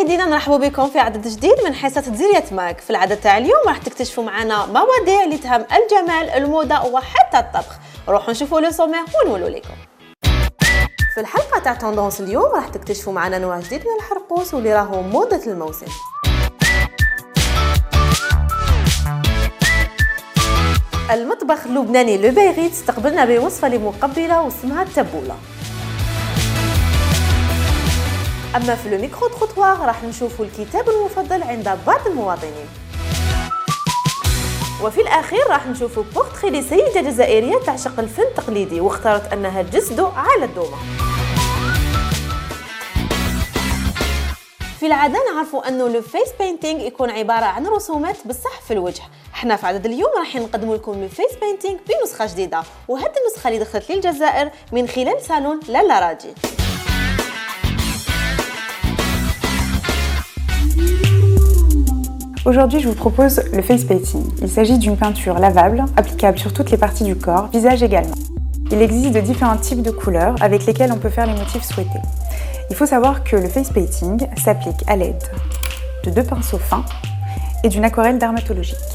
مشاهدينا نرحبوا بكم في عدد جديد من حصة ديرية ماك. في العدد تاع اليوم راح تكتشفوا معنا مواضيع اللي تهم الجمال الموضة وحتى الطبخ. روحوا نشوفوا لو سومير ونقولوا لكم. في الحلقة تاع توندونس اليوم راح تكتشفوا معنا نوع جديد من الحرقوس واللي راهو موضة الموسم. المطبخ اللبناني لو بيغيت استقبلنا بوصفة لمقبلة واسمها التبولة. أما في لو ميكرو تروتوار راح نشوفوا الكتاب المفضل عند بعض المواطنين. وفي الأخير راح نشوفوا بورتري لسيدة جزائرية تعشق الفن التقليدي واختارت أنها تجسده على الدومة. في العادة نعرفوا أنه لو فيس بينتينغ يكون عبارة عن رسومات بالصح في الوجه. احنا في عدد اليوم راح نقدم لكم لو فيس بينتينغ بنسخة جديدة، وهذه النسخة اللي دخلت للجزائر من خلال صالون لالا راجي. Aujourd'hui, je vous propose le face painting. Il s'agit d'une peinture lavable, applicable sur toutes les parties du corps, visage également. Il existe de différents types de couleurs avec lesquelles on peut faire les motifs souhaités. Il faut savoir que le face painting s'applique à l'aide de 2 pinceaux fins et d'une aquarelle dermatologique.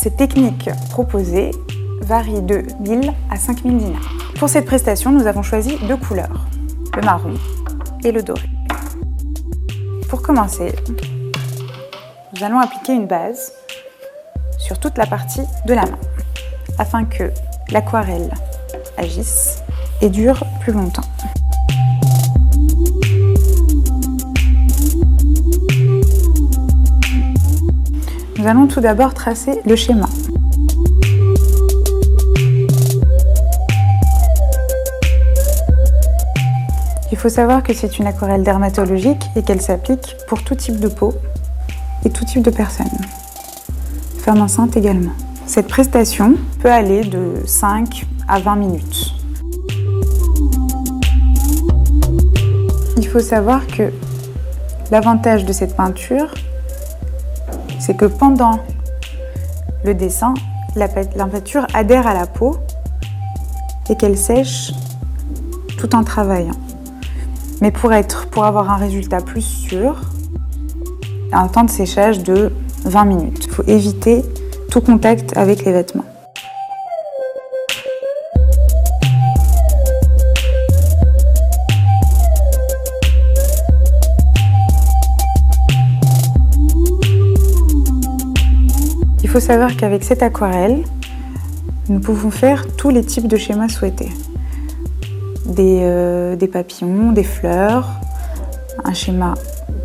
Cette technique proposée varie de 1000 à 5000 dinars. Pour cette prestation, nous avons choisi 2 couleurs, le marron et le doré. Pour commencer, nous allons appliquer une base sur toute la partie de la main afin que l'aquarelle agisse et dure plus longtemps. Nous allons tout d'abord tracer le schéma. Il faut savoir que c'est une aquarelle dermatologique et qu'elle s'applique pour tout type de peau et tout type de personnes, femmes enceintes également. Cette prestation peut aller de 5 à 20 minutes. Il faut savoir que l'avantage de cette peinture, c'est que pendant le dessin, la peinture adhère à la peau et qu'elle sèche tout en travaillant. Mais pour avoir un résultat plus sûr, un temps de séchage de 20 minutes. Il faut éviter tout contact avec les vêtements. Il faut savoir qu'avec cette aquarelle, nous pouvons faire tous les types de schémas souhaités. Des papillons, des fleurs, un schéma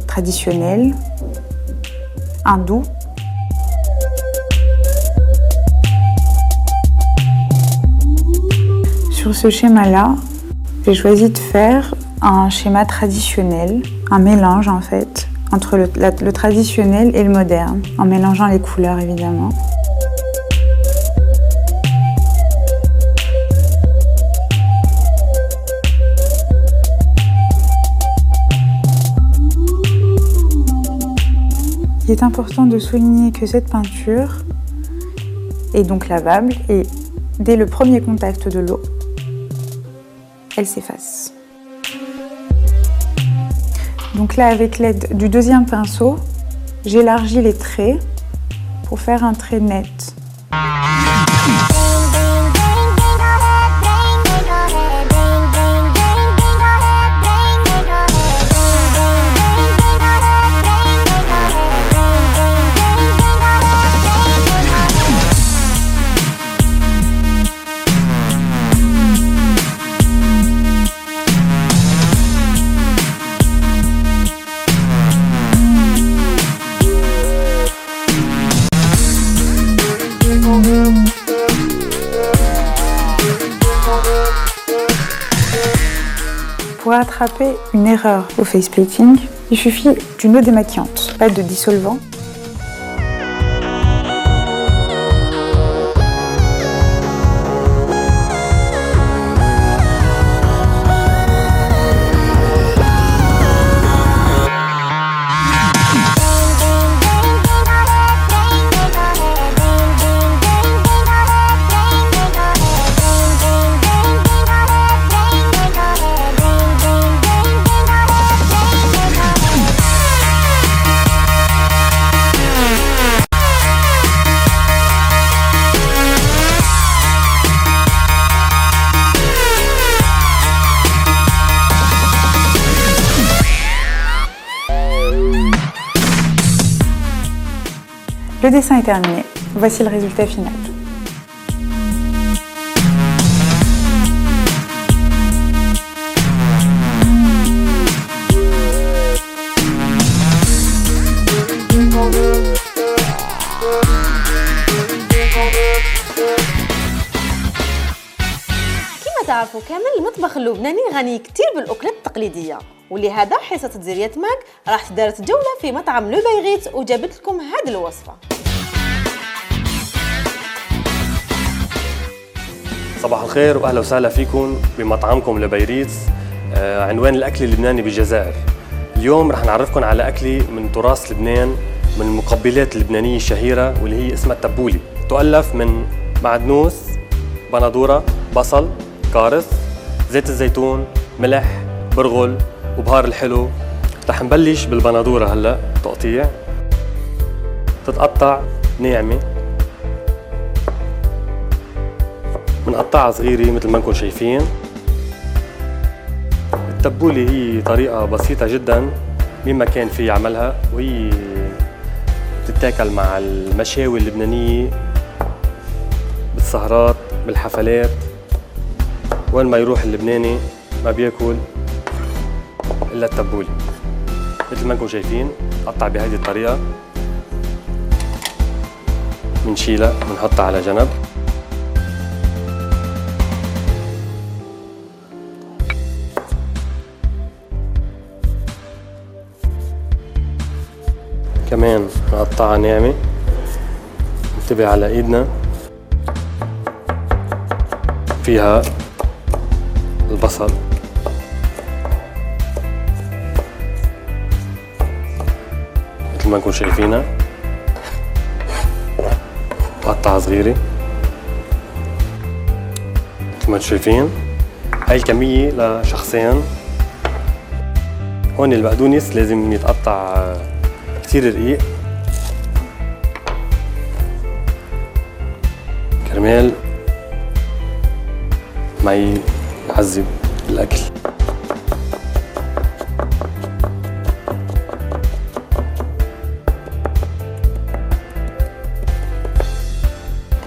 traditionnel, hindou. Sur ce schéma-là, j'ai choisi de faire un schéma traditionnel, un mélange en fait, entre le traditionnel et le moderne, en mélangeant les couleurs évidemment. Il est important de souligner que cette peinture est donc lavable et dès le premier contact de l'eau, elle s'efface. Donc là, avec l'aide du 2e pinceau, j'élargis les traits pour faire un trait net. Pour attraper une erreur au face painting, il suffit d'une eau démaquillante, pas de dissolvant. Le dessin est terminé. Voici le résultat final. تعرفوا كامل المطبخ اللبناني غني كتير بالأكلات التقليدية، ولهذا حصة تزيرية ماك راح دارت جولة في مطعم لو بيغيت وجابت لكم هذه الوصفة. صباح الخير واهلا وسهلا فيكم بمطعمكم لو بيغيت. عنوان الاكل اللبناني بالجزائر. اليوم رح نعرفكم على اكله من تراث لبنان، من المقبلات اللبنانيه الشهيره واللي هي اسمها التبولي. تؤلف من معدنوس، بندوره، بصل، كارث، زيت الزيتون، ملح، برغل وبهار الحلو. رح نبلش بالبندوره هلا تقطيع. تتقطع ناعمه، بنقطعها صغيره مثل ما انكم شايفين. التبولة هي طريقة بسيطة جدا مين ما كان في يعملها، وهي بتتاكل مع المشاوي اللبنانية بالسهرات بالحفلات. وين ما يروح اللبناني ما بياكل إلا التبولة. مثل ما انكم شايفين قطع بهذه الطريقة، بنشيلها بنحطها على جنب. كمان نقطعها ناعمة. انتبه على ايدنا، فيها البصل، مثل ما انكم شايفينها قطعة صغيرة مثل ما انتم شايفين. هاي الكمية لشخصين. هون البقدونس لازم يتقطع كتير رقيق كرمال ما يعذب الأكل.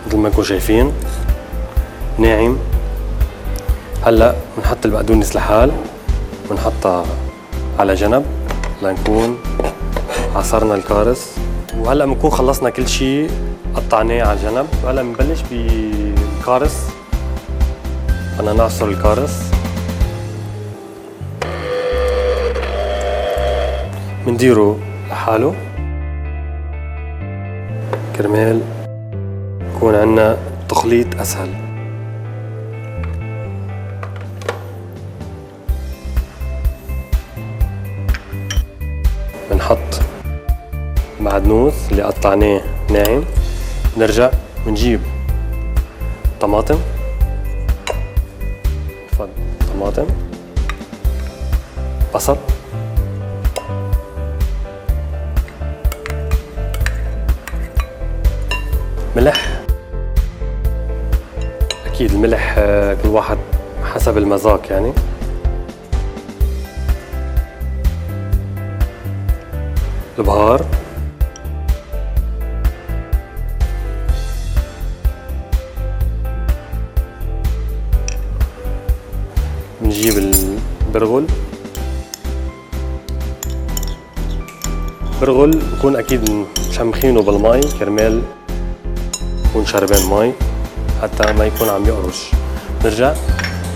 مثل ما انكم شايفين ناعم. هلا بنحط البقدونس لحال، بنحطها على جنب لنكون عصرنا الكارث. وهلا بنكون خلصنا كل شيء قطعناه على جنب. وهلا بنبلش بالكارث. بدنا نعصر الكارث، بنديره لحاله كرمال يكون عندنا تخليط اسهل. بنحط معدنوس اللي قطعناه ناعم. نرجع بنجيب طماطم، طماطم، بصل، ملح. اكيد الملح كل واحد حسب المذاق يعني. البهار، بنجيب البرغل. برغل بكون اكيد مشمخينه بالمي كرمال يكون شربان مي حتى ما يكون عم يقرش. نرجع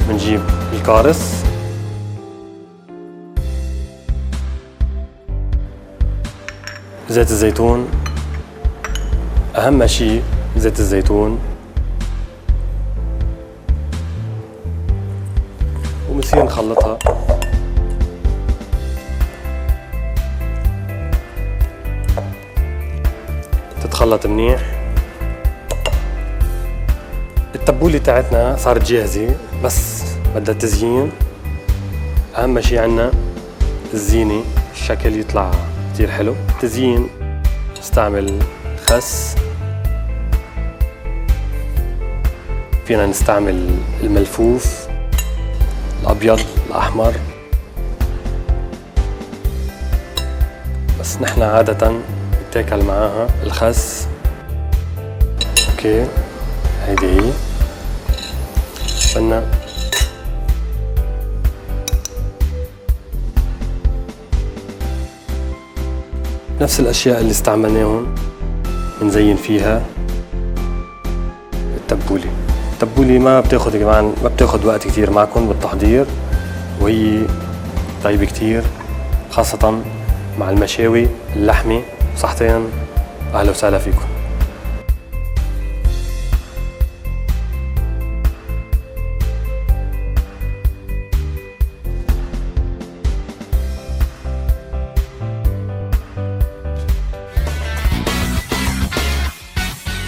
بنجيب الكارث، زيت الزيتون. اهم شيء زيت الزيتون، وبنصير نخلطها. تتخلط منيح. التبولة تاعتنا صارت جاهزة، بس بدها تزيين. أهم شي عنا الزينة، الشكل يطلع كتير حلو. تزيين نستعمل خس، فينا نستعمل الملفوف الأبيض الأحمر، بس نحن عادة نتاكل معاها الخس اوكي هيدي هي بدنا نفس الاشياء اللي استعملناهم بنزين فيها التبولة ما بتاخد كمان ما بتاخد وقت كتير معكم بالتحضير، وهي طيبة كتير خاصة مع المشاوي اللحمة. صحتين أهلا وسهلا فيكم.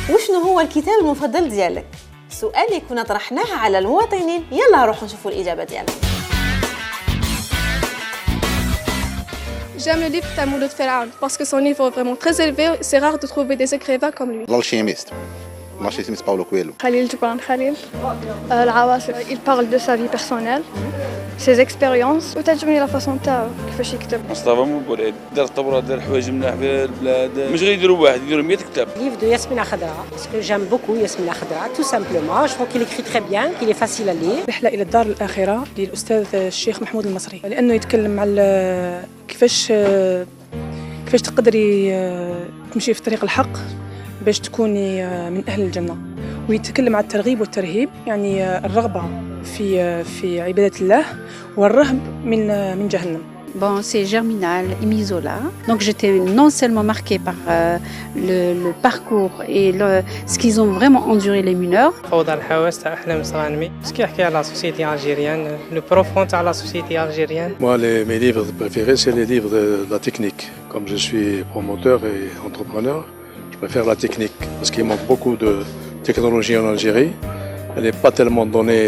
وشنو هو الكتاب المفضل ديالك؟ سؤال كنا طرحناه على المواطنين، يلا نروحوا نشوفوا الإجابة ديالهم. J'aime le livre Talmud de Pharaon parce que son niveau est vraiment très élevé. C'est rare de trouver des écrivains comme lui. L'alchimiste Paulo Coelho. Khalil Gibran Khalil. العواصف. Il parle de sa vie personnelle, ses expériences. وتعجبني la façon تاعو كيفاش يكتب. مصطفى مبولي دار الطبرة دار حوايج ملاح في البلاد. مش غير يديروا واحد يديروا 100 كتاب. Livre de Yasmina Khadra parce que j'aime beaucoup Yasmina Khadra tout simplement. Je trouve qu'il écrit très bien, qu'il est facile à lire. رحلة إلى الدار الآخرة للأستاذ الشيخ محمود المصري، لأنه يتكلم على كيفاش تقدري تمشي في طريق الحق باش تكوني من أهل الجنة، ويتكلم على الترغيب والترهيب، يعني الرغبة في عبادة الله والرهب من جهنم. Bon, c'est Germinal, Émile Zola. Donc j'étais non seulement marquée par le parcours et ce qu'ils ont vraiment enduré les mineurs. فوضى الحواس تاع أحلام صغانمي. بس كيحكي على لا سوسيتي ألجيريان، لو بروفون تاع لا سوسيتي ألجيريان. Moi, mes livres préférés, c'est les livres de la technique. Comme je suis promoteur et entrepreneur, je préfère la technique parce qu'il manque beaucoup de technologie en Algérie. Elle n'est pas tellement donnée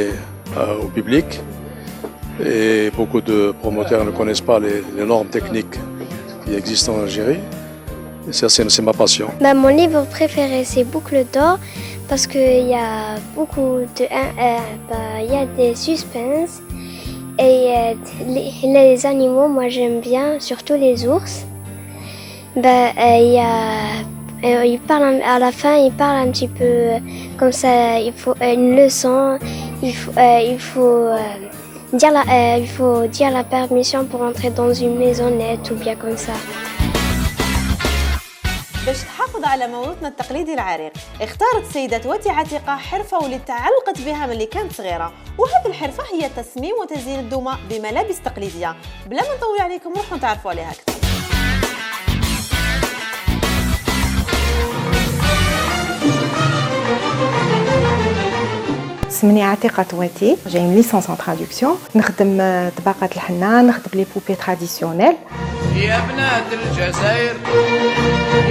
au public. Et beaucoup de promoteurs ne connaissent pas les normes techniques qui existent en Algérie. Et ça, c'est ma passion. Mon livre préféré, c'est Boucle d'or, parce qu'il y a beaucoup de... Il y a des suspens. Et les animaux, moi j'aime bien, surtout les ours. Il parle, à la fin, il parle un petit peu comme ça, il faut une leçon, il faut dire la permission pour entrer dans une maisonnette ou bien comme ça. باش تحافظ على موروثنا التقليدي العريق، اختارت السيدة تواتي عتيقة حرفة واللي تعلقت بها ملي كانت صغيرة، وهذه الحرفة هي تصميم وتزيين الدمى بملابس تقليدية. بلا ما نطول عليكم روحوا نتعرفوا عليها أكثر. اسمني عتيقة تواتي، j'ai une licence en traduction. نخدم طباقة الحنة، نخدم لي بوبي تراديسيونيل. يا بنات الجزائر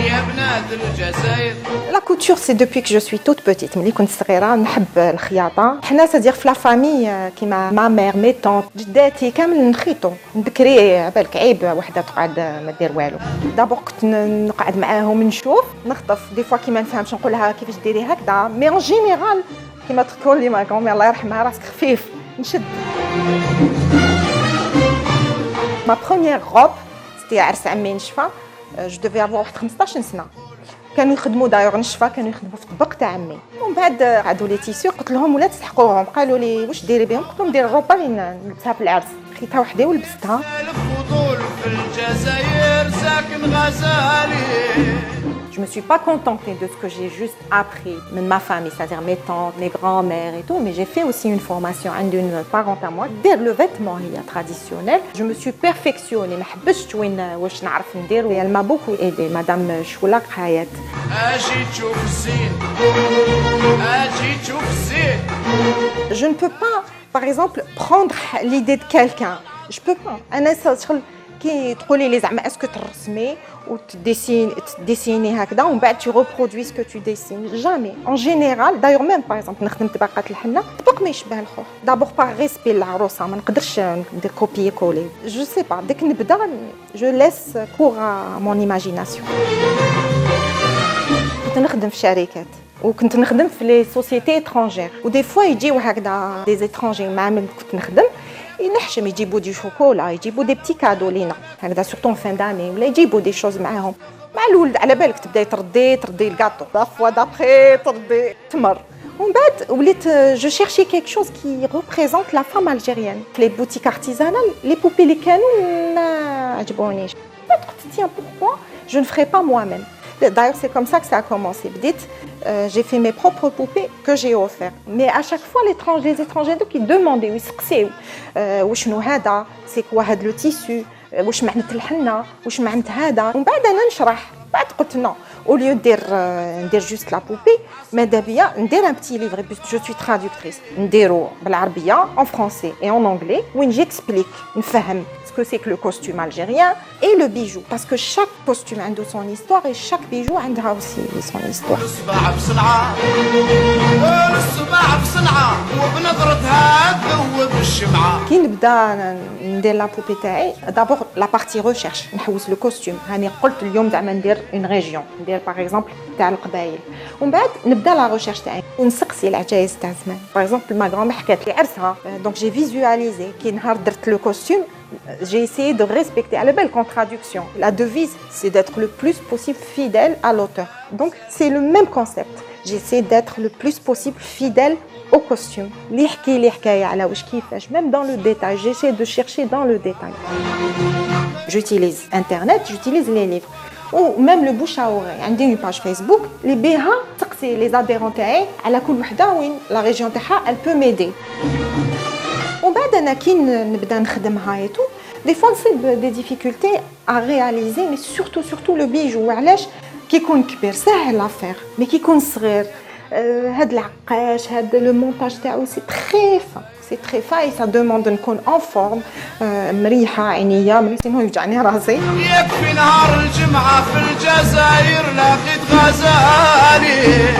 يا بنات الجزائر. La couture c'est depuis que je suis toute petite. ملي كنت صغيرة نحب الخياطة. حنا سادير في لا فامي كيما ما مير مي طونط جداتي كامل نخيطوا. نذكري بالك عيب وحدة تقعد ما دير والو. دابور كنت نقعد معاهم نشوف نخطف دي فوا كيما نفهمش نقول لها كيفاش ديري هكذا، مي اون جينيرال كيما تقول لي ما كومي الله يرحمها راسك خفيف نشد. ما بروميير روب سيتي عرس عمي نشفى، جو ديفي افوار واحد 15 سنه. كانوا يخدموا دايوغ نشفى، كانوا يخدموا في الطبق تاع عمي. ومن بعد عادوا لي تيسيو قلت لهم ولا تسحقوهم، قالوا لي واش ديري بهم؟ قلت لهم ندير الروبه اللي نلبسها في العرس. خيتها وحدي ولبستها. الفضول في الجزائر ساكن غزالي. Je me suis pas contentée de ce que j'ai juste appris de ma famille, c'est-à-dire mes tantes, mes grands-mères et tout, mais j'ai fait aussi une formation d'une parente à moi. Dès le vêtement traditionnel, je me suis perfectionnée. ما حبستش واش نعرف ندير. Elle m'a beaucoup aidée, Madame Choula Khayat. اجي تشوف الزين اجي تشوف الزين. Je ne peux pas, par exemple, prendre l'idée de quelqu'un. Je peux pas. أنا شغل كي تقولي لي زعما اسكو ترسمي وتديسيني هكذا ومن بعد tu reproduis ce que tu dessines. Jamais. En général, d'ailleurs même par exemple نخدم طبقات الحنة، طبق ما يشبه الخوخ. D'abord par respect للعروسة ما نقدرش ندير كوبي كولي. Je sais pas. ديك نبدا je laisse cours à mon imagination. كنت نخدم في شركات وكنت نخدم في لي سوسيتي étrangères ودي فوا يجيو هكذا دي étrangers مع من كنت نخدم ينحشم يجيبوا دي شوكولا يجيبوا دي بتي كادو لينا هكذا سورتو فان داني ولا يجيبوا دي شوز معاهم مع الولد على بالك تبداي تردي الكاطو دافوا دابخي تردي تمر ومن بعد وليت جو شيرشي كيك شوز كي ريبريزونت لا فام الجيريان في لي بوتيك ارتيزانال لي بوبي اللي كانوا ما عجبونيش قلت tiens pourquoi je ne ferai pas moi-même. D'ailleurs, c'est comme ça que ça a commencé. J'ai fait mes propres poupées que j'ai offertes. Mais à chaque fois, les étrangers qui demandaient, c'est quoi le tissu, واش معنات الحنه واش معنات هذا ومن بعد انا نشرح بعد قلت نو au lieu ندير juste la poupée ماذا بيا ندير un petit livre je suis traductrice نديرو بالعربيه en français et en anglais وين j'explique نفهم ce que c'est que le costume algérien et le bijou parce que chaque costume a son histoire et chaque bijou a aussi son histoire. كي نبدا ندير لا بوبي تاعي d'abord la partie recherche نحوس le costume هاني قلت اليوم زعما ندير une région ندير par exemple تاع القبائل ومن بعد نبدا لا ريشيرش تاعي ونسقسي العجائز تاع زمان par exemple ما غرام حكات لي عرسها donc j'ai visualisé كي نهار درت le costume j'ai essayé de respecter à la belle qu'en traduction la devise c'est d'être le plus possible fidèle à l'auteur donc c'est le même concept j'essaie d'être le plus possible fidèle au costume li يحكي لي حكايه على واش كيفاش même dans le détail j'essaie de chercher dans le détail j'utilise internet j'utilise les livres ou même le bouche à oreille عندي une page Facebook اللي بها تقسي les adhérents تاعي على كل وحده وين la région تاعها elle peut m'aider ومن بعد انا كي نبدا نخدمها ايتو des fois نصيب des difficultés à réaliser mais surtout le bijou علاش كي يكون كبير سهل لافير مي كي يكون صغير هاد العقاش هاد لو مونتاج تاعو سي تري فا et ça demande نكون en forme مريحه عينيا ملي سينو يوجعني راسي يكفي نهار الجمعه في الجزائر لقيت غزالي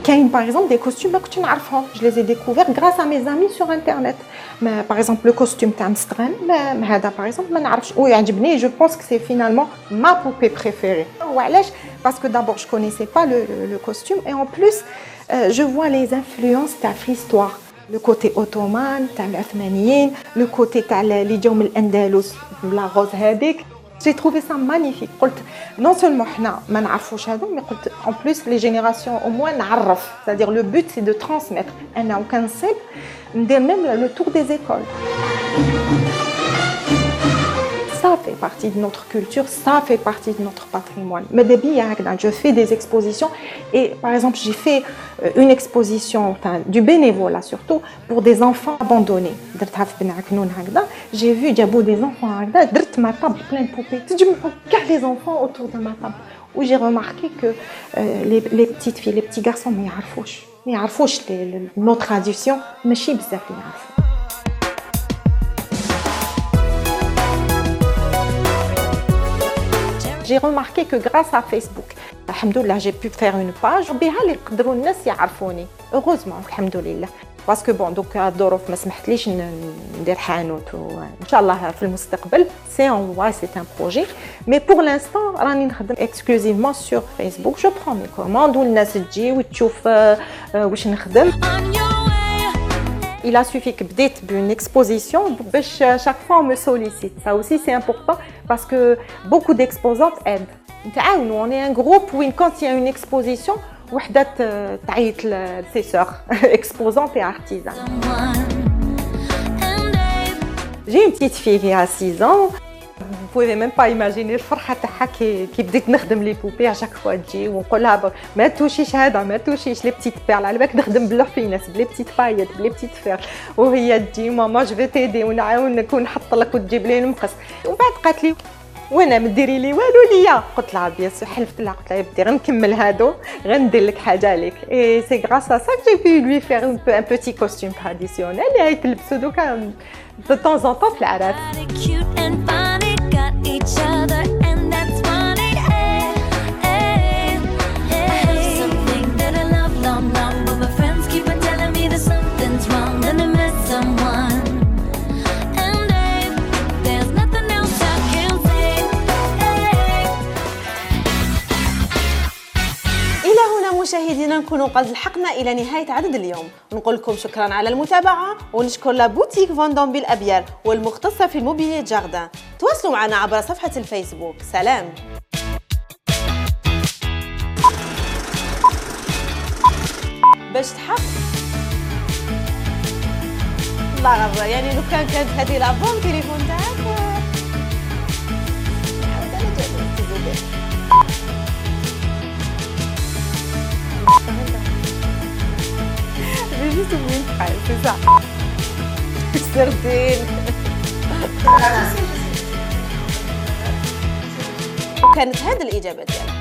كاين par exemple des costumes ما كنتش نعرفهم je les ai découverts grâce à mes amis sur internet mais par exemple le costume تاع مستغرن هذا par exemple ما نعرفش ويعجبني je pense que c'est finalement ma poupée préférée وعلاش parce que d'abord je connaissais pas le costume et en plus je vois les influences تاع في l'histoire le côté ottoman تاع العثمانيين le côté تاع اللي جاو من الاندلس لا غوز هذيك j'ai trouvé ça magnifique قلت non seulement حنا ما نعرفوش هذا mais قلت en plus les générations au moins نعرف c'est-à-dire le but c'est de transmettre انا وكنصيب ندير même le tour des écoles ça fait partie de notre culture, ça fait partie de notre patrimoine. Je fais des expositions et par exemple j'ai fait une exposition, enfin du bénévolat surtout, pour des enfants abandonnés. J'ai vu des enfants, ma table plein de poupées. Je me regarde les enfants autour de ma table. Où j'ai remarqué que les petites filles, les petits garçons, mais ils savent nos traditions, mais je sais pas. J'ai remarqué que grâce à Facebook, alhamdoulilah, j'ai pu faire une page بها اللي يقدروا الناس يعرفوني. Heureusement, alhamdoulilah. Parce que bon, donc الظروف ما سمحتليش ندير حانوت وان شاء الله في المستقبل. C'est en voie, c'est un projet. Mais pour l'instant, راني نخدم exclusivement sur Facebook. Je prends mes commandes والناس تجي وتشوف واش نخدم. Il a suffi que بديت d'une exposition باش chaque fois on me sollicite. Ça aussi c'est important parce que beaucoup d'exposantes aident. نتعاونوا on est un groupe où quand il y a une exposition وحده تعيط لسي sœurs exposantes et artisans. J'ai une petite fille qui a 6 ans. Vous pouvez même pas imaginer الفرحه تاعها كي بديت نخدم لي بوبي اشاك فوا تجي ونقول لها ما توشيش هذا ما توشيش لي بتيت بيرل على بالك نخدم بالفيناس بلي بتيت بايت بلي بتيت فير وهي تجي ماما جو في تيدي ونعاونك ونحط لك وتجيب لي المقص ومن بعد قالت لي وانا ما ديري لي والو ليا قلت لها بيان سو حلفت لها قلت لها بدي غنكمل هادو غندير لك حاجه ليك اي سي غراس ا سا كو جي بي لوي فير ان بوتي كوستيم تراديسيونيل اللي يتلبسو دوكا دو طون زون طون في العراس. مشاهدينا نكونوا قد لحقنا الى نهايه عدد اليوم. نقول لكم شكرا على المتابعه ونشكر لا بوتيك فاندوم بالابيار والمختصه في الموبيلية جاردان. تواصلوا معنا عبر صفحه الفيسبوك. سلام. باش تحق الله غير يعني لو كانت هذه لابون تليفون تاعك J'ai juste oublié une phrase, c'est ça. سردين. وكانت هذه الإجابة ديالك.